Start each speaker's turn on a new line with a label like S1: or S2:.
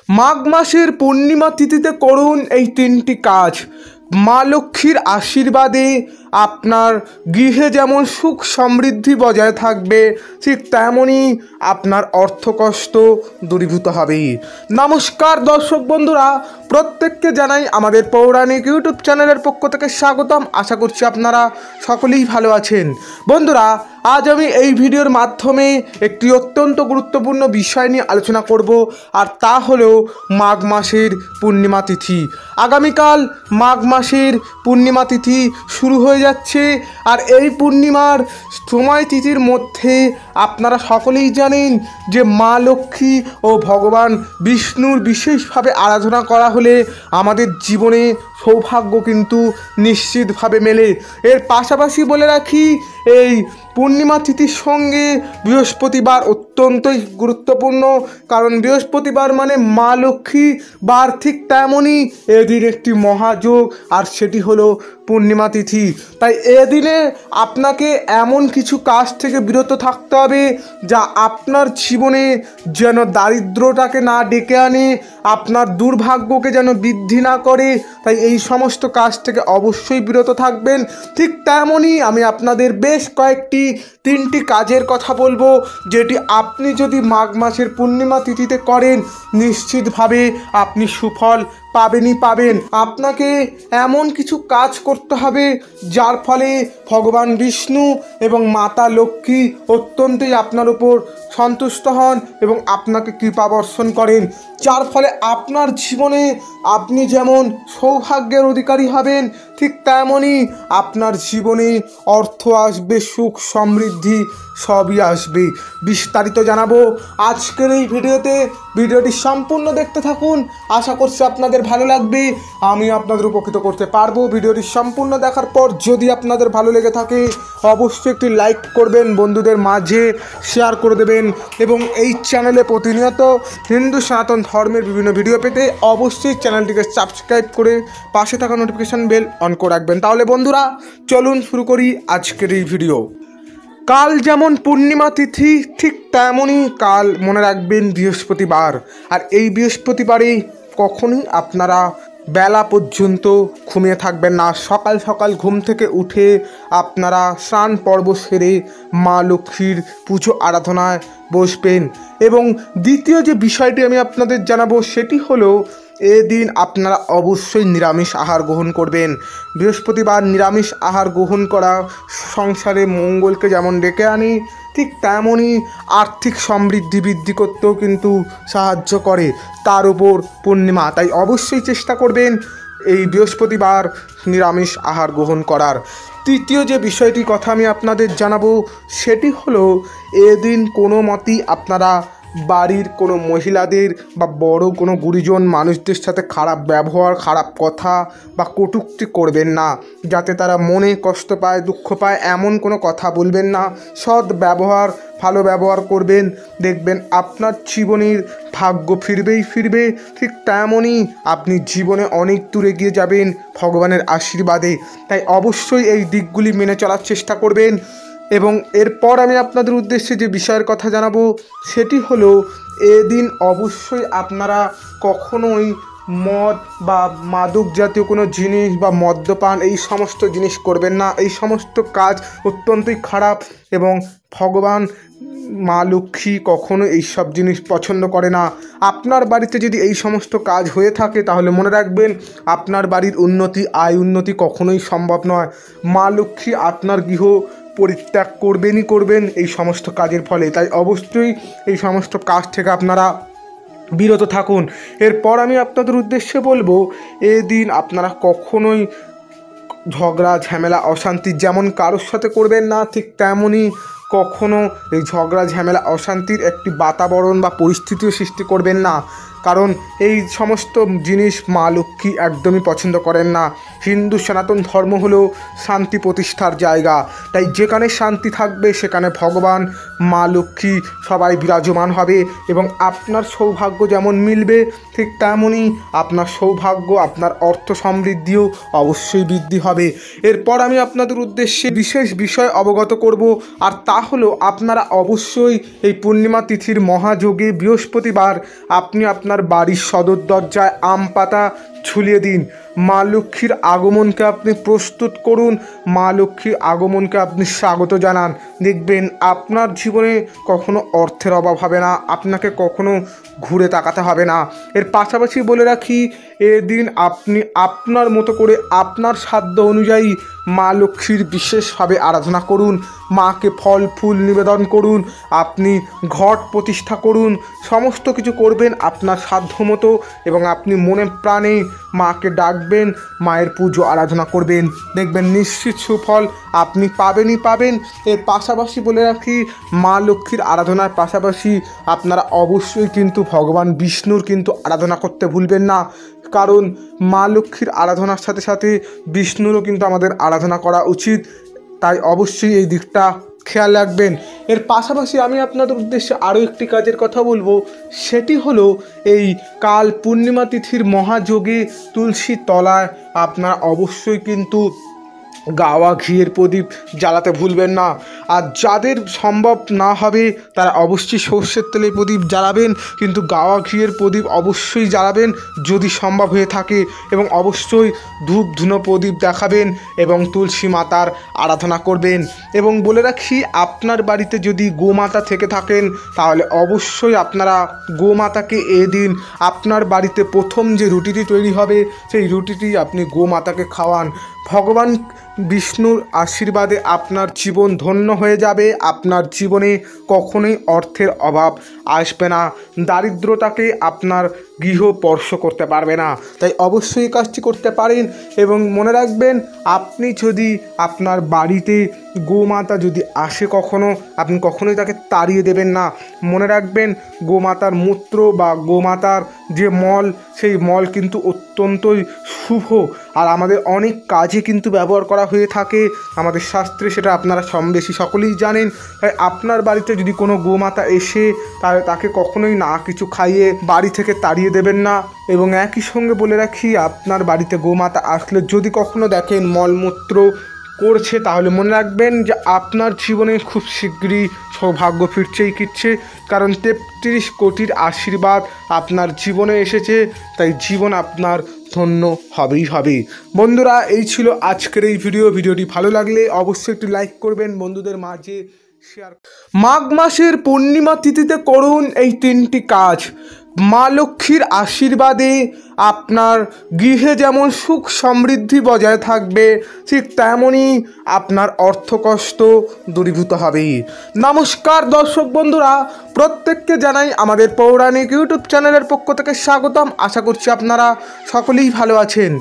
S1: মাঘ মাসের পূর্ণিমা তিথিতে করুন এই তিনটি কাজ। মা লক্ষ্মীর আশীর্বাদে আপনার গৃহে যেমন সুখ সমৃদ্ধি বজায় থাকবে, ঠিক তেমনই আপনার অর্থকষ্ট দূরীভূত হবে। নমস্কার দর্শক বন্ধুরা, প্রত্যেককে জানাই আমাদের পৌরাণিক ইউটিউব চ্যানেলের পক্ষ থেকে স্বাগতম। আশা করছি আপনারা সকলেই ভালো আছেন। বন্ধুরা, আজ আমি এই ভিডিওর মাধ্যমে একটি অত্যন্ত গুরুত্বপূর্ণ বিষয় নিয়ে আলোচনা করব, আর তা হলো মাঘ মাসের পূর্ণিমা তিথি। আগামীকাল মাঘ মাসের পূর্ণিমা তিথি শুরু হয়ে যাচ্ছে, আর এই পূর্ণিমার সময় তিথির মধ্যে আপনারা সকলেই জানেন যে মা লক্ষ্মী ও ভগবান বিষ্ণুর বিশেষভাবে আরাধনা করা হলে আমাদের জীবনে সৌভাগ্য কিন্তু নিশ্চিতভাবে মেলে। এর পাশাপাশি বলে রাখি, এই পূর্ণিমা তিথির সঙ্গে বৃহস্পতিবার অত্যন্তই গুরুত্বপূর্ণ, কারণ বৃহস্পতিবার মানে মা লক্ষ্মী বার, ঠিক তেমনই এদিন একটি মহাযোগ, আর সেটি হলো পূর্ণিমা তিথি। তাই এদিনে আপনাকে এমন কিছু কাজ থেকে বিরত থাকতে হবে যা আপনার জীবনে যেন দারিদ্রটাকে না ডেকে আনে, আপনার দুর্ভাগ্যকে যেন বৃদ্ধি না করে। তাই এই সমস্ত কাজ থেকে অবশ্যই বিরত থাকবেন। ঠিক তেমনই আমি আপনাদের বেশ কয়েকটি তিনটি কাজের কথা বলবো, যেটি আপনি যদি মাঘ মাসের পূর্ণিমা তিথিতে করেন নিশ্চিতভাবে আপনি সুফল পাবেন। আপনাকে এমন কিছু কাজ করতে হবে যার ফলে ভগবান বিষ্ণু এবং মাতা লক্ষ্মী অত্যন্তই আপনার উপর সন্তুষ্ট হন এবং আপনাকে কৃপা বর্ষণ করেন, যার ফলে আপনার জীবনে আপনি যেমন সৌভাগ্যের অধিকারী হবেন, ঠিক তেমনই আপনার জীবনে অর্থ আসবে, সুখ সমৃদ্ধি সবই আসবে। বিস্তারিত জানাবো আজকের এই ভিডিওটি সম্পূর্ণ দেখতে থাকুন। আশা করছি আপনাদের ভালো লাগবে, আমি আপনাদের উপকৃত করতে পারবো। ভিডিওটি সম্পূর্ণ দেখার পর যদি আপনাদের ভালো লেগে থাকে অবশ্যই একটি লাইক করবেন, বন্ধুদের মাঝে শেয়ার করে দেবেন, এবং এই চ্যানেলে প্রতিনিয়ত হিন্দু সনাতন ধর্মের বিভিন্ন ভিডিও পেতে অবশ্যই চ্যানেলটিকে সাবস্ক্রাইব করে পাশে থাকা নোটিফিকেশান বেল অন করে রাখবেন। তাহলে বন্ধুরা চলুন শুরু করি আজকের এই ভিডিও। কাল যেমন পূর্ণিমা তিথি, ঠিক তেমনই কাল মনে রাখবেন বৃহস্পতিবার। আর এই বৃহস্পতিবারে কখনোই আপনারা বেলা পর্যন্ত ঘুমিয়ে থাকবেন না। সকাল সকাল ঘুম থেকে উঠে আপনারা স্নান পর্ব সেরে মা লক্ষ্মীর পুজো আরাধনায় বসবেন। এবং দ্বিতীয় যে বিষয়টি আমি আপনাদের জানাবো সেটি হলো, এদিন আপনারা অবশ্যই নিরামিষ আহার গ্রহণ করবেন। বৃহস্পতিবার নিরামিষ আহার গ্রহণ করা সংসারে মঙ্গলকে যেমন ডেকে আনে, ঠিক তেমনই আর্থিক সমৃদ্ধি বৃদ্ধি করতেও কিন্তু সাহায্য করে, তার উপর পূর্ণিমা। তাই অবশ্যই চেষ্টা করবেন এই বৃহস্পতিবার নিরামিষ আহার গ্রহণ করার। তৃতীয় যে বিষয়টির কথা আমি আপনাদের জানাবো সেটি হলো, এদিন কোনো মতেই আপনারা বাড়ির কোনো মহিলাদের বা বড় কোনো গুরুজন মানুষদের সাথে খারাপ ব্যবহার, খারাপ কথা বা কটূক্তি করবেন না, যাতে তারা মনে কষ্ট পায়, দুঃখ পায়, এমন কোনো কথা বলবেন না। সৎ ব্যবহার, ভালো ব্যবহার করবেন, দেখবেন আপনার জীবনের ভাগ্য ফিরবে। ঠিক তেমনই আপনি জীবনে অনেক দূরে গিয়ে যাবেন ভগবানের আশীর্বাদে। তাই অবশ্যই এই দিকগুলি মেনে চলার চেষ্টা করবেন। এবং এরপর আমি আপনাদের উদ্দেশ্যে যে বিষয়ের কথা জানাবো সেটি হলো, এদিন অবশ্যই আপনারা কখনোই মদ বা মাদক জাতীয় কোনো জিনিস বা মদ্যপান এই সমস্ত জিনিস করবেন না। এই সমস্ত কাজ অত্যন্তই খারাপ, এবং ভগবান মা লক্ষ্মী কখনো এইসব জিনিস পছন্দ করে না। আপনার বাড়িতে যদি এই সমস্ত কাজ হয়ে থাকে তাহলে মনে রাখবেন আপনার বাড়ির উন্নতি, আয় উন্নতি কখনোই সম্ভব নয়। মা লক্ষ্মী আপনার গৃহ পরিত্যাগ করবেন এই সমস্ত কাজের ফলে। তাই অবশ্যই এই সমস্ত কাজ থেকে আপনারা বিরত থাকুন। এরপর আমি আপনাদের উদ্দেশ্যে বলবো, এদিন আপনারা কখনোই ঝগড়া ঝামেলা অশান্তি যেমন কারোর সাথে করবেন না, ঠিক তেমনই কখনো এই ঝগড়া ঝামেলা অশান্তির একটি বাতাবরণ বা পরিস্থিতিও সৃষ্টি করবেন না, কারণ এই সমস্ত জিনিস মা লক্ষ্মী একদমই পছন্দ করেন না। হিন্দু সনাতন ধর্ম হলো শান্তি প্রতিষ্ঠার জায়গা, তাই যেখানে শান্তি থাকবে সেখানে ভগবান মা লক্ষ্মী সবাই বিরাজমান হবে, এবং আপনার সৌভাগ্য যেমন মিলবে ঠিক তেমনই আপনার সৌভাগ্য, আপনার অর্থ সমৃদ্ধিও অবশ্যই বৃদ্ধি হবে। এরপর আমি আপনাদের উদ্দেশ্যে বিশেষ বিষয় অবগত করব, আর তা হলো আপনারা অবশ্যই এই পূর্ণিমা তিথির মহাযোগে বৃহস্পতিবার আপনি আপনার আপনার বাড়ির সদর দরজায় আম পাতা ঝুলিয়ে দিন। মা লক্ষ্মীর আগমনকে আপনি প্রস্তুত করুন, মা লক্ষ্মীর আগমনকে আপনি স্বাগত জানান। দেখবেন আপনার জীবনে কখনো অর্থের অভাব হবে না, আপনাকে কখনো ঘুরে তাকাতে হবে না। এর পাশাপাশি বলে রাখি, এদিন আপনি আপনার মতো করে আপনার সাধ্য অনুযায়ী মা লক্ষ্মীর বিশেষভাবে আরাধনা করুন, মাকে ফল ফুল নিবেদন করুন, আপনি ঘট প্রতিষ্ঠা করুন, সমস্ত কিছু করবেন আপনার সাধ্য মতো এবং আপনি মনে প্রাণে মাকে ডাকবেন, মায়ের পুজো আরাধনা করবেন। দেখবেন নিশ্চিত সুফল আপনি পাবেনই পাবেন। এর পাশাপাশি বলে রাখি, মা লক্ষ্মীর আরাধনার পাশাপাশি আপনারা অবশ্যই কিন্তু ভগবান বিষ্ণুর কিন্তু আরাধনা করতে ভুলবেন না, কারণ মা লক্ষ্মীর আরাধনার সাথে সাথে বিষ্ণুরও কিন্তু আমাদের আরাধনা করা উচিত, তাই অবশ্যই এই দিকটা খেয়াল রাখবেন। এর পাশাপাশি আমি আপনাদের উদ্দেশ্যে আরও একটি কাজের কথা বলবো, সেটি হলো এই কাল পূর্ণিমা তিথির মহাযোগে তুলসী তলায় আপনারা অবশ্যই কিন্তু গাওয়া ঘিয়ের প্রদীপ জ্বালাতে ভুলবেন না। আর যাদের সম্ভব না হবে তারা অবশ্যই সর্ষের তেলের প্রদীপ জ্বালাবেন, কিন্তু গাওয়া ঘিয়ের প্রদীপ অবশ্যই জ্বালাবেন যদি সম্ভব হয়ে থাকে, এবং অবশ্যই ধূপ ধুনো প্রদীপ দেখাবেন এবং তুলসী মাতার আরাধনা করবেন। এবং বলে রাখি, আপনার বাড়িতে যদি গোমাতা থেকে থাকেন তাহলে অবশ্যই আপনারা গোমাতাকে এদিন আপনার বাড়িতে প্রথম যে রুটিটি তৈরি হবে সেই রুটিটি আপনি গোমাতাকে খাওয়ান। ভগবান বিষ্ণুর আশীর্বাদে আপনার জীবন ধন্য হয়ে যাবে, আপনার জীবনে কখনোই অর্থের অভাব আসবে না, দারিদ্রতাকে আপনার গৃহ স্পর্শ করতে পারবে না। তাই অবশ্যই কাজটি করতে পারেন। এবং মনে রাখবেন, আপনি যদি আপনার বাড়িতে গোমাতা যদি আসে কখনো, আপনি কখনোই তাকে তাড়িয়ে দেবেন না। মনে রাখবেন, গোমাতার মূত্র বা গোমাতার যে মল, সেই মল কিন্তু অত্যন্তই শুভ, আর আমাদের অনেক কাজে কিন্তু ব্যবহার করা হয়ে থাকে আমাদের শাস্ত্রে, সেটা আপনারা বেশি সকলেই জানেন। তাই আপনার বাড়িতে যদি কোনো গোমাতা এসে তাহলে তাকে কখনোই না কিছু খাইয়ে বাড়ি থেকে তাড়িয়ে দেবেন না। এবং একই সঙ্গে বলে রাখি, আপনার বাড়িতে গোমাতা আসলে যদি কখনো দেখেন মলমূত্র করছে, তাহলে মনে রাখবেন যে আপনার জীবনে খুব শীঘ্রই সৌভাগ্য ফিরছে, কারণ 33 কোটির আশীর্বাদ আপনার জীবনে এসেছে, তাই জীবন আপনার ধন্য হবেই হবে। বন্ধুরা, এই ছিল আজকের এই ভিডিওটি ভালো লাগলে অবশ্যই একটু লাইক করবেন, বন্ধুদের মাঝে শেয়ার। মাঘ মাসের পূর্ণিমা তিথিতে করুন এই 3টি কাজ। মা লক্ষ্মীর আশীর্বাদে আপনার গৃহে যেমন সুখ সমৃদ্ধি বজায় থাকবে, ঠিক তেমনই আপনার অর্থকষ্ট দূরীভূত হবে। নমস্কার দর্শক বন্ধুরা, প্রত্যেককে জানাই আমাদের পৌরাণিক ইউটিউব চ্যানেলের পক্ষ থেকে স্বাগতম। আশা করছি আপনারা সকলেই ভালো আছেন।